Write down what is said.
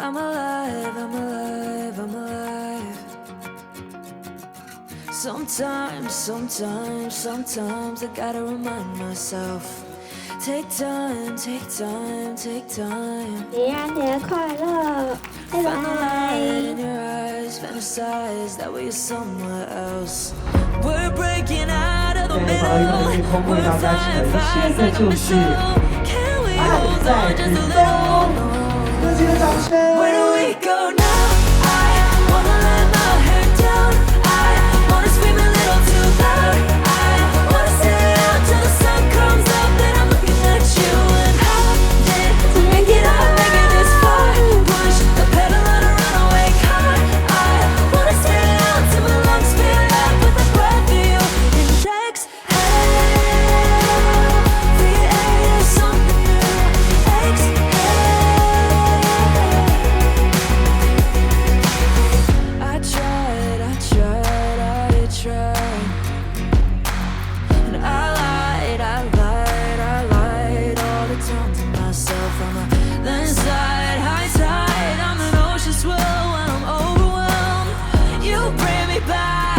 I'm alive, I'm alive, I'm alive. Sometimes I gotta remind myself. Take time, take time, take time. 情人节快乐，拜 Find the 拜。 light in your eyes, fantasize that we're somewhere else. We're breaking out of the 在枋寮渔港登场 middle. 为大 We're 家 flying 呈 fast 现的 like a 就是 missile. Can we 爱 hold 在 on 屏 just a 东 little longer?热情的掌声。 Where do we go now? I wanna let my hair down. I wanna scream a little too loud. I wanna stay out till the sun comes up. Then I'm looking at you and how did we make it up, make it this far? Push the pedal on a runaway car. I wanna stay out till my lungs fill up with the breath of you. And exhale, create something new. Exhale. I tried. And I lied all the time to myself. I'm a landslide, high tide. I'm an ocean swell when I'm overwhelmed. You bring me back.